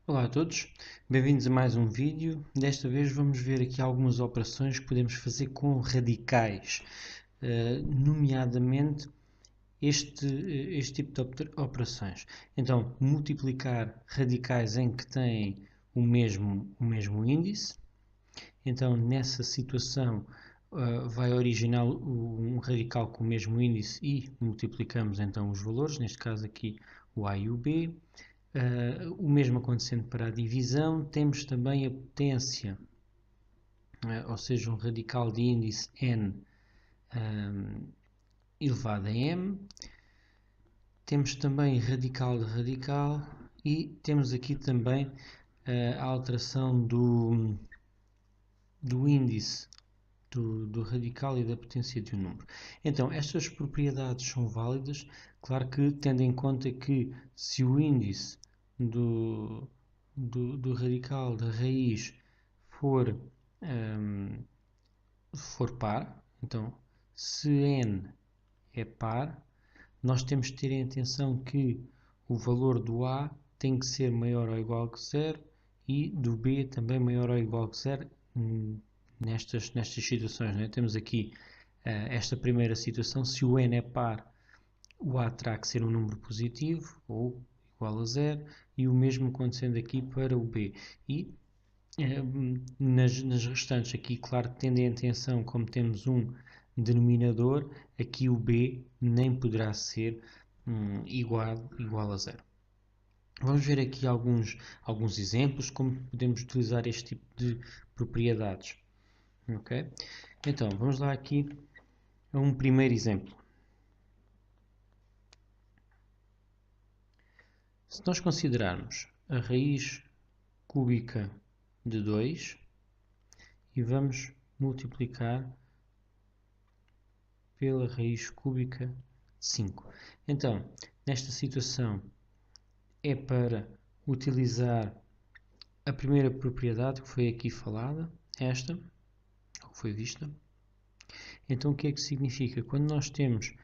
Olá a todos, bem-vindos a mais um vídeo. Desta vez vamos ver aqui algumas operações que podemos fazer com radicais, nomeadamente este tipo de operações. Então, multiplicar radicais em que têm o mesmo índice. Então, nessa situação, vai originar um radical com o mesmo índice e multiplicamos então os valores, neste caso aqui o A e o B. O mesmo acontecendo para a divisão, temos também a potência, ou seja, um radical de índice n elevado a m. Temos também radical de radical e temos aqui também a alteração do índice do radical e da potência de um número. Então, estas propriedades são válidas, claro que tendo em conta que se o índice do radical da raiz for par, então se n é par, nós temos de ter em atenção que o valor do A tem que ser maior ou igual que zero e do B também maior ou igual que zero nestas situações. Né? Temos aqui esta primeira situação, se o n é par, o A terá que ser um número positivo ou igual a zero, e o mesmo acontecendo aqui para o B. E nas restantes aqui, claro, tendo em atenção como temos um denominador, aqui o B nem poderá ser igual a zero. Vamos ver aqui alguns exemplos como podemos utilizar este tipo de propriedades. Okay? Então, vamos lá aqui a um primeiro exemplo. Se nós considerarmos a raiz cúbica de 2 e vamos multiplicar pela raiz cúbica de 5. Então, nesta situação é para utilizar a primeira propriedade que foi aqui falada, esta, ou foi vista. Então, o que é que significa? Quando nós temos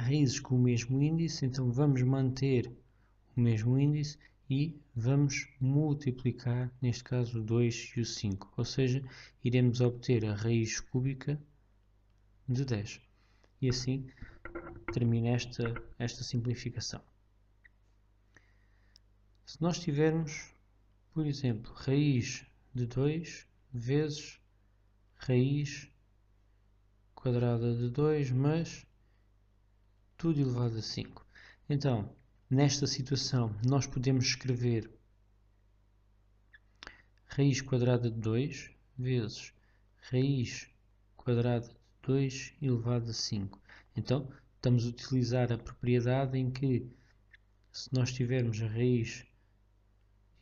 raízes com o mesmo índice, então vamos manter o mesmo índice e vamos multiplicar, neste caso, o 2 e o 5. Ou seja, iremos obter a raiz cúbica de 10. E assim termina esta simplificação. Se nós tivermos, por exemplo, raiz de 2 vezes raiz quadrada de 2, mas tudo elevado a 5. Então, nesta situação, nós podemos escrever raiz quadrada de 2 vezes raiz quadrada de 2 elevado a 5. Então, estamos a utilizar a propriedade em que, se nós tivermos a raiz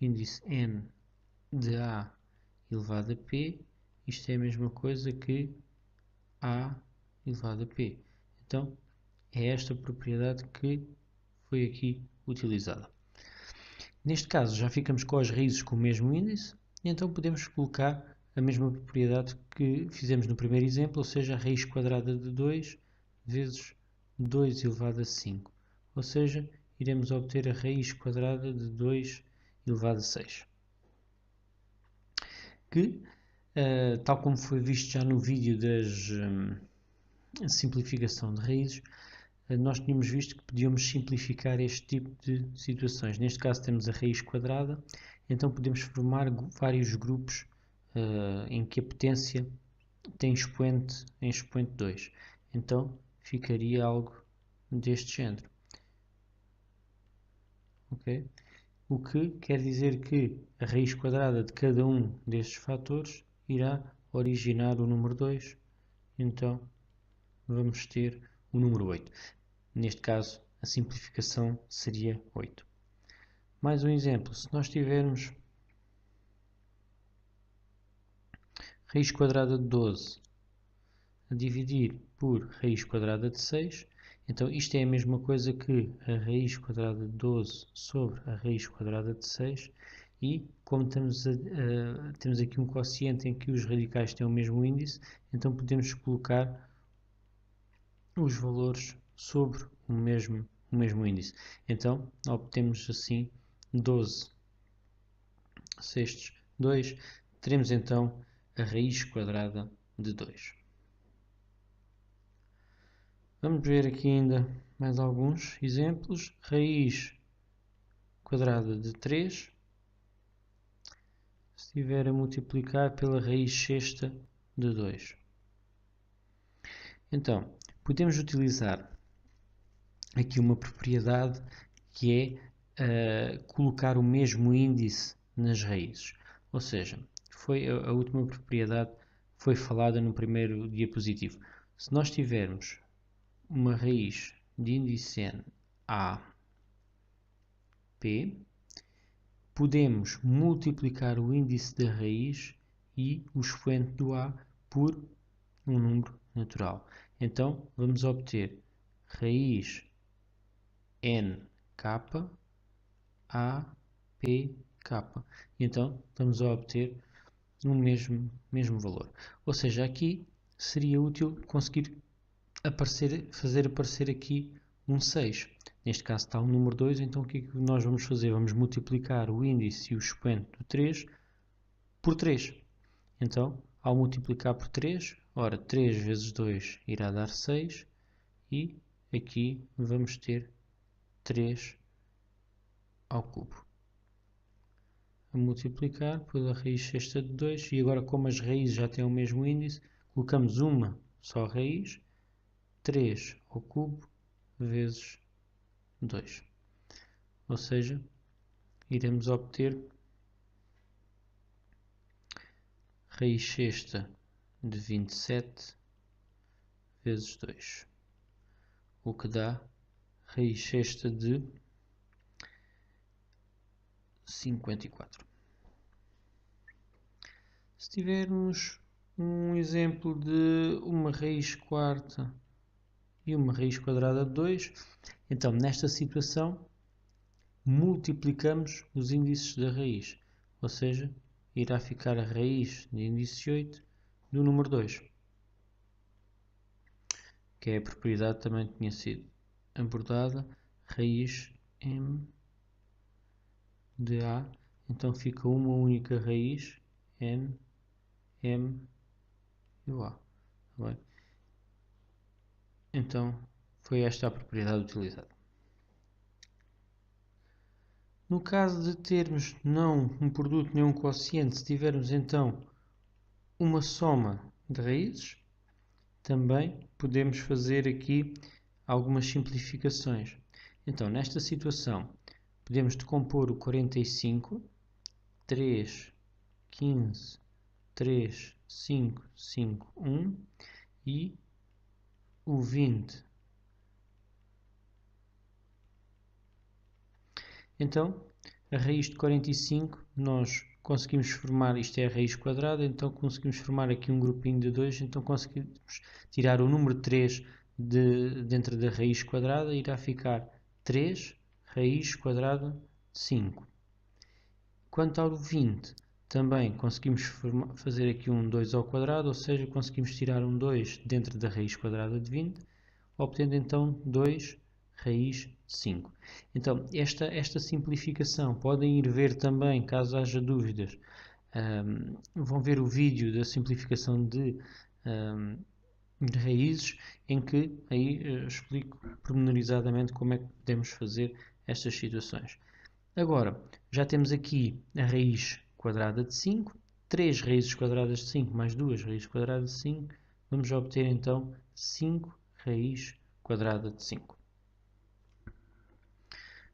índice n de a elevado a p, isto é a mesma coisa que a elevado a p. Então, é esta propriedade que foi aqui utilizada. Neste caso, já ficamos com as raízes com o mesmo índice, e então podemos colocar a mesma propriedade que fizemos no primeiro exemplo, ou seja, a raiz quadrada de 2 vezes 2 elevado a 5. Ou seja, iremos obter a raiz quadrada de 2 elevado a 6. Que, tal como foi visto já no vídeo da simplificação de raízes, nós tínhamos visto que podíamos simplificar este tipo de situações. Neste caso temos a raiz quadrada, então podemos formar vários grupos em que a potência tem expoente em expoente 2. Então ficaria algo deste género. Okay? O que quer dizer que a raiz quadrada de cada um destes fatores irá originar o número 2. Então vamos ter o número 8. Neste caso, a simplificação seria 8. Mais um exemplo, se nós tivermos raiz quadrada de 12 a dividir por raiz quadrada de 6, então isto é a mesma coisa que a raiz quadrada de 12 sobre a raiz quadrada de 6, e como temos aqui um quociente em que os radicais têm o mesmo índice, então podemos colocar os valores sobre o mesmo índice. Então obtemos assim 12 sextos 2, teremos então a raiz quadrada de 2. Vamos ver aqui ainda mais alguns exemplos. Raiz quadrada de 3, se estiver a multiplicar pela raiz sexta de 2. Então, podemos utilizar aqui uma propriedade que é colocar o mesmo índice nas raízes. Ou seja, foi a última propriedade foi falada no primeiro diapositivo. Se nós tivermos uma raiz de índice n a p, podemos multiplicar o índice da raiz e o expoente do a por um número natural. Então, vamos obter raiz n k a p k. Então, estamos a obter o mesmo valor. Ou seja, aqui seria útil conseguir fazer aparecer aqui um 6. Neste caso está o número 2, então o que é que nós vamos fazer? Vamos multiplicar o índice e o expoente do 3 por 3. Então, ao multiplicar por 3, ora, 3 vezes 2 irá dar 6 e aqui vamos ter 3 ao cubo. A multiplicar pela raiz sexta de 2 e agora como as raízes já têm o mesmo índice, colocamos uma só raiz, 3 ao cubo vezes 2. Ou seja, iremos obter raiz sexta de 27 vezes 2, o que dá raiz sexta de 54. Se tivermos um exemplo de uma raiz quarta e uma raiz quadrada de 2, então nesta situação multiplicamos os índices da raiz, ou seja, irá ficar a raiz de índice 8 do número 2, que é a propriedade que também tinha sido abordada, raiz m de a, então fica uma única raiz, n, m e o a. Tá bem? Então, foi esta a propriedade utilizada. No caso de termos não um produto nem um quociente, se tivermos então uma soma de raízes, também podemos fazer aqui algumas simplificações. Então, nesta situação, podemos decompor o 45, 3, 15, 3, 5, 5, 1 e o 20. Então, a raiz de 45, nós conseguimos formar, isto é a raiz quadrada, então conseguimos formar aqui um grupinho de 2, então conseguimos tirar o número 3 dentro da raiz quadrada, irá ficar 3 raiz quadrada de 5. Quanto ao 20, também conseguimos fazer aqui um 2 ao quadrado, ou seja, conseguimos tirar um 2 dentro da raiz quadrada de 20, obtendo então 2 raiz de 5. Então, esta simplificação, podem ir ver também, caso haja dúvidas, vão ver o vídeo da simplificação de raízes, em que aí explico pormenorizadamente como é que podemos fazer estas situações. Agora, já temos aqui a raiz quadrada de 5, 3 raízes quadradas de 5 mais 2 raízes quadradas de 5, vamos obter então 5 raiz quadrada de 5.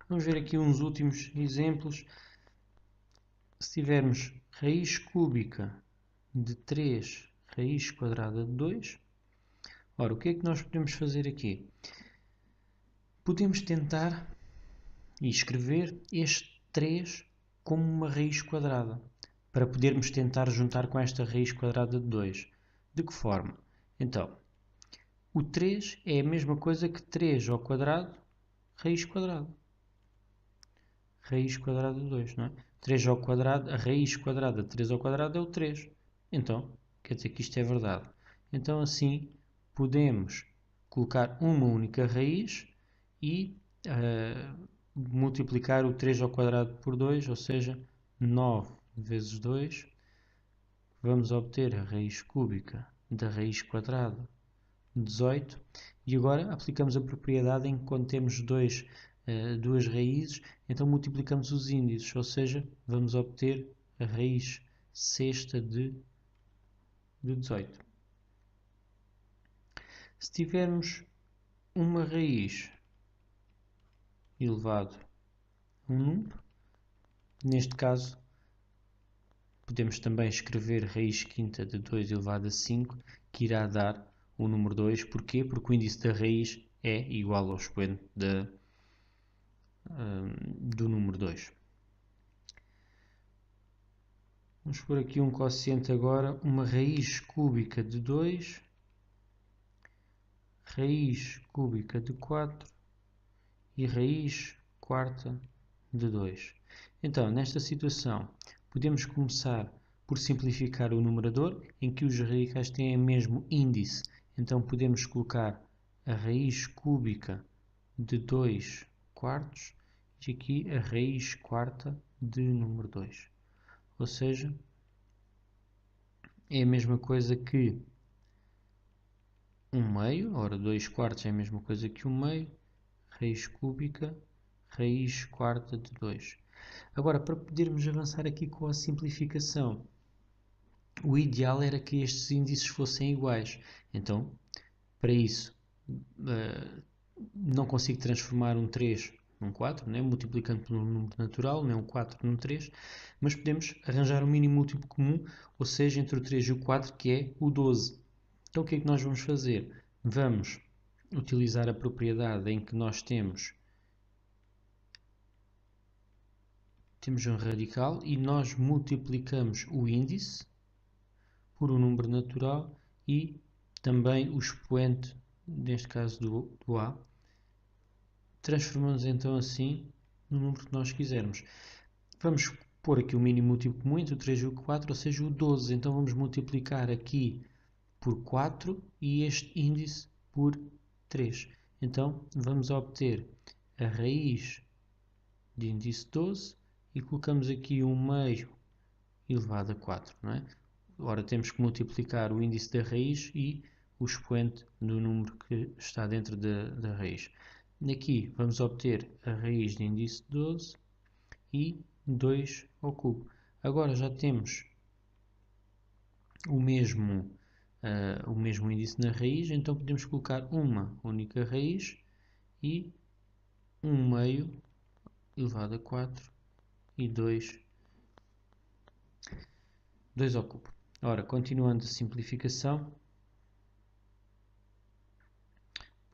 Vamos ver aqui uns últimos exemplos. Se tivermos raiz cúbica de 3 raiz quadrada de 2, ora, o que é que nós podemos fazer aqui? Podemos tentar e escrever este 3 como uma raiz quadrada, para podermos tentar juntar com esta raiz quadrada de 2. De que forma? Então, o 3 é a mesma coisa que 3 ao quadrado, raiz quadrada. Raiz quadrada de 2, não é? 3 ao quadrado, a raiz quadrada de 3 ao quadrado é o 3. Então, quer dizer que isto é verdade. Então, assim, podemos colocar uma única raiz e multiplicar o 3 ao quadrado por 2, ou seja, 9 vezes 2, vamos obter a raiz cúbica da raiz quadrada de 18, e agora aplicamos a propriedade em que quando temos duas raízes, então multiplicamos os índices, ou seja, vamos obter a raiz sexta de 18. Se tivermos uma raiz elevado a um número, neste caso podemos também escrever raiz quinta de 2 elevado a 5, que irá dar o número 2. Porquê? Porque o índice da raiz é igual ao expoente do número 2. Vamos pôr aqui um quociente agora, uma raiz cúbica de 2, raiz cúbica de 4 e raiz quarta de 2. Então, nesta situação, podemos começar por simplificar o numerador, em que os radicais têm o mesmo índice. Então, podemos colocar a raiz cúbica de 2 quartos e aqui a raiz quarta de número 2. Ou seja, é a mesma coisa que 1 meio. Ora, 2 quartos é a mesma coisa que 1 meio. Raiz cúbica, raiz quarta de 2. Agora, para podermos avançar aqui com a simplificação, o ideal era que estes índices fossem iguais. Então, para isso, não consigo transformar um 3 num 4, né? Multiplicando por um número natural, não é um 4 num 3, mas podemos arranjar um mínimo múltiplo comum, ou seja, entre o 3 e o 4, que é o 12. Então, o que é que nós vamos fazer? Vamos utilizar a propriedade em que nós temos um radical e nós multiplicamos o índice por um número natural e também o expoente, neste caso do A. Transformamos então assim no número que nós quisermos. Vamos pôr aqui o mínimo múltiplo comum entre o 3 e o 4, ou seja, o 12. Então vamos multiplicar aqui por 4 e este índice por 3. Então vamos obter a raiz de índice 12 e colocamos aqui 1 meio elevado a 4, não é? Ora, temos que multiplicar o índice da raiz e o expoente do número que está dentro da raiz. Aqui vamos obter a raiz de índice 12 e 2 ao cubo. Agora já temos o mesmo índice na raiz, então podemos colocar uma única raiz e 1 meio elevado a 4 e 2 ao cubo. Ora, continuando a simplificação,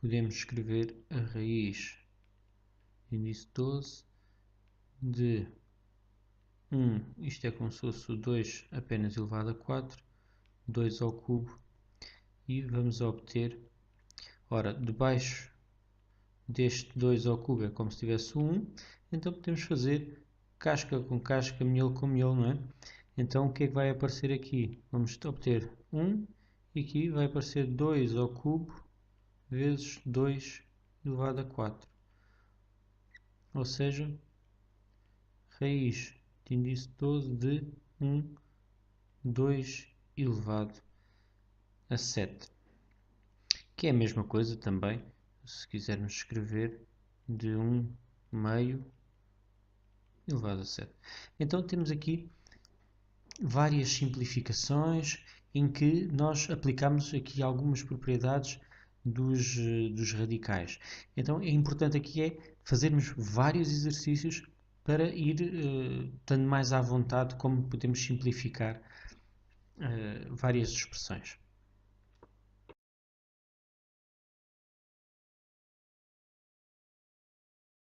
podemos escrever a raiz de índice 12 de 1, isto é como se fosse o 2 apenas elevado a 4, 2 ao cubo, e vamos obter, ora, debaixo deste 2 ao cubo é como se tivesse 1, então podemos fazer casca com casca, miolo com miolo, não é? Então o que é que vai aparecer aqui? Vamos obter 1 e aqui vai aparecer 2 ao cubo vezes 2 elevado a 4. Ou seja, raiz de índice 12 de 1, 2 elevado a 7. Que é a mesma coisa também, se quisermos escrever, de 1 meio elevado a 7. Então temos aqui várias simplificações em que nós aplicamos aqui algumas propriedades dos radicais. Então é importante aqui fazermos vários exercícios para ir estando mais à vontade como podemos simplificar várias expressões.